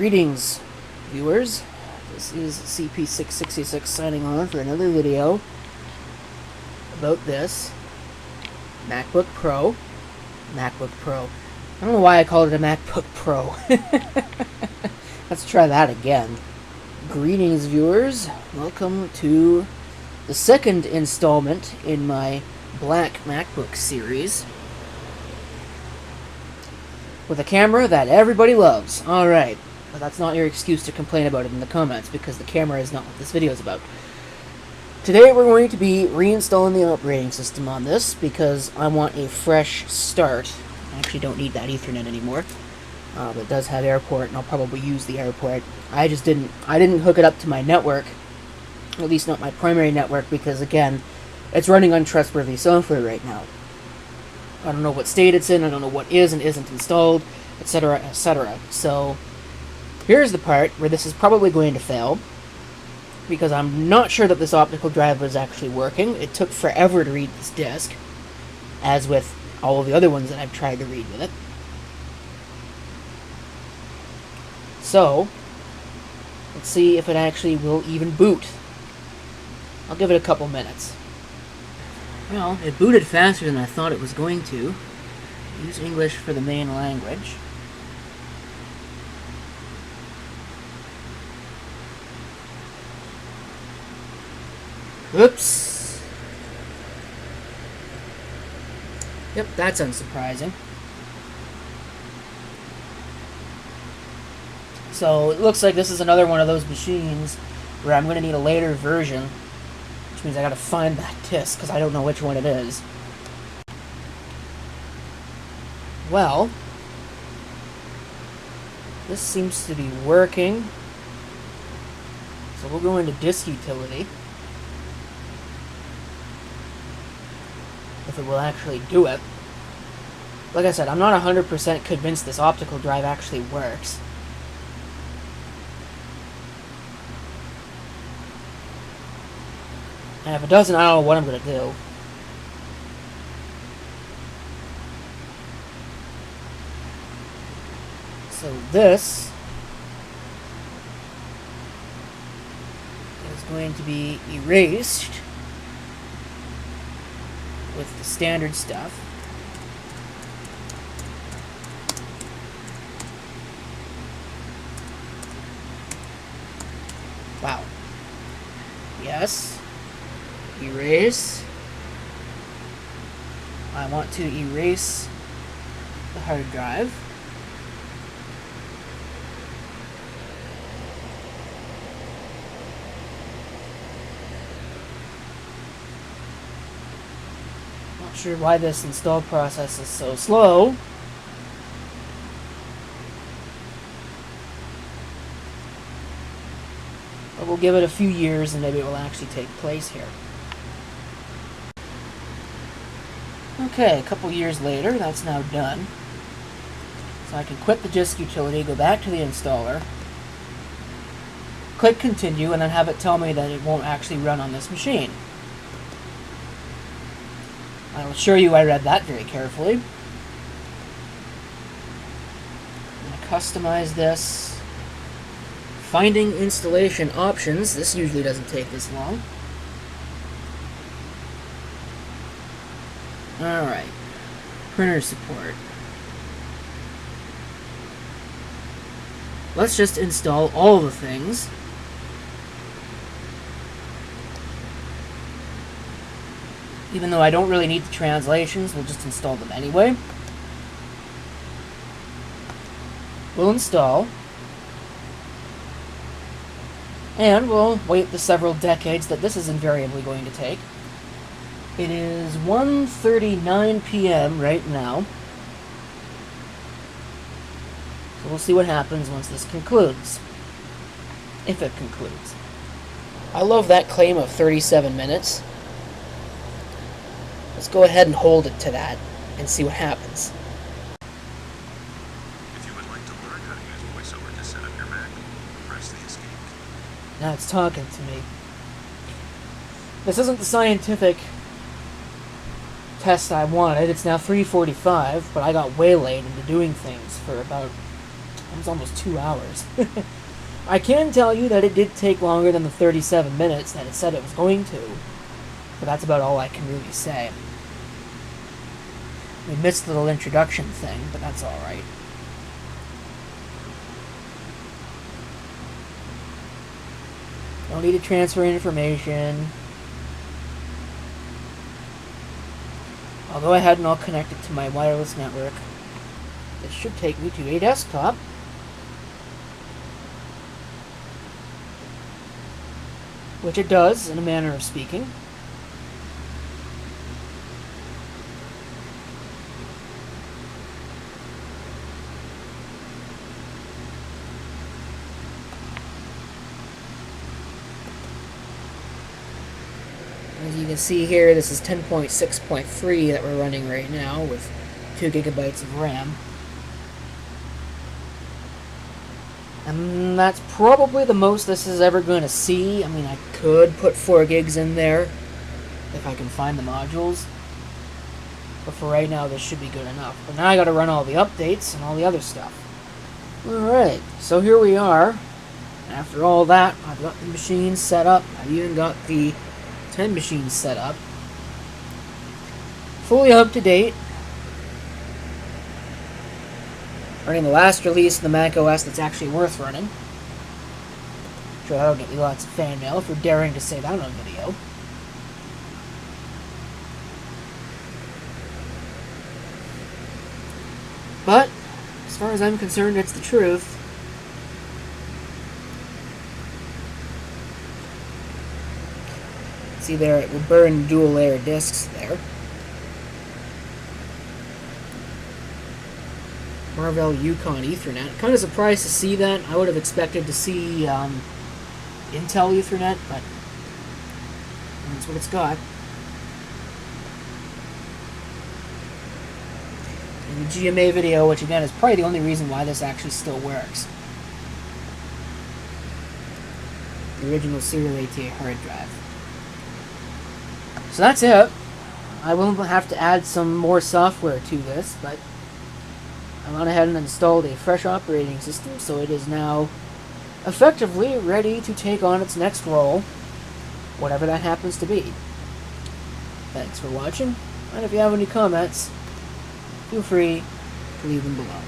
Greetings, viewers. This is CP666 signing on for another video about this MacBook Pro. I don't know why I called it a MacBook Pro. Let's try that again. Greetings, viewers. Welcome to the second installment in my Black MacBook series, with a camera that everybody loves. Alright, but that's not your excuse to complain about it in the comments, because the camera is not what this video is about. Today we're going to be reinstalling the operating system on this, because I want a fresh start. I actually don't need that Ethernet anymore, but it does have AirPort, and I'll probably use the AirPort. I didn't hook it up to my network, at least not my primary network, because again, it's running untrustworthy software right now. I don't know what state it's in, I don't know what is and isn't installed, etc., etc. So, here's the part where this is probably going to fail, because I'm not sure that this optical drive was actually working. It took forever to read this disk, as with all of the other ones that I've tried to read with it. So, let's see if it actually will even boot. I'll give it a couple minutes. Well, it booted faster than I thought it was going to. Use English for the main language. Oops. Yep, that's unsurprising. So, it looks like this is another one of those machines where I'm going to need a later version, which means I gotta find that disk, because I don't know which one it is. Well, this seems to be working. So we'll go into disk utility. If it will actually do it. Like I said, I'm not 100% convinced this optical drive actually works. And if it doesn't, I don't know what I'm going to do. So this is going to be erased with the standard stuff. Wow. Yes. Erase. I want to erase the hard drive. Not sure why this install process is so slow. But we'll give it a few years and maybe it will actually take place here. Okay, a couple years later, that's now done. So I can quit the disk utility, go back to the installer, click continue, and then have it tell me that it won't actually run on this machine. I will assure you I read that very carefully. I'm going to customize this. Finding installation options. This usually doesn't take this long. Alright, printer support. Let's just install all the things. Even though I don't really need the translations, we'll just install them anyway. We'll install. And we'll wait the several decades that this is invariably going to take. It is 1:39 p.m. right now. So we'll see what happens once this concludes. If it concludes. I love that claim of 37 minutes. Let's go ahead and hold it to that and see what happens. If you would like to learn how to use VoiceOver to set up your Mac, press the escape key. Now it's talking to me. This isn't the scientific test I wanted. It's now 3:45, but I got waylaid into doing things for about was almost 2 hours. I can tell you that it did take longer than the 37 minutes that it said it was going to, but that's about all I can really say. We missed the little introduction thing, but that's alright. Don't need to transfer information. I'll go ahead and I'll connect it to my wireless network. This should take me to a desktop. Which it does, in a manner of speaking. As you can see here, this is 10.6.3 that we're running right now with 2 gigabytes of RAM. And that's probably the most this is ever going to see. I mean, I could put 4 gigs in there if I can find the modules. But for right now, this should be good enough. But now I got to run all the updates and all the other stuff. Alright, so here we are. After all that, I've got the machine set up. I've even got the 10 machines set up. Fully up to date. Running the last release of the Mac OS that's actually worth running. Sure, that'll get me lots of fan mail for daring to say that on a video. But, as far as I'm concerned, it's the truth. See there, it will burn dual layer discs there. Marvell Yukon Ethernet. Kind of surprised to see that. I would have expected to see Intel Ethernet, but that's what it's got. And the GMA video, which again is probably the only reason why this actually still works. The original serial ATA hard drive. So that's it. I will have to add some more software to this, but I went ahead and installed a fresh operating system, so it is now effectively ready to take on its next role, whatever that happens to be. Thanks for watching, and if you have any comments, feel free to leave them below.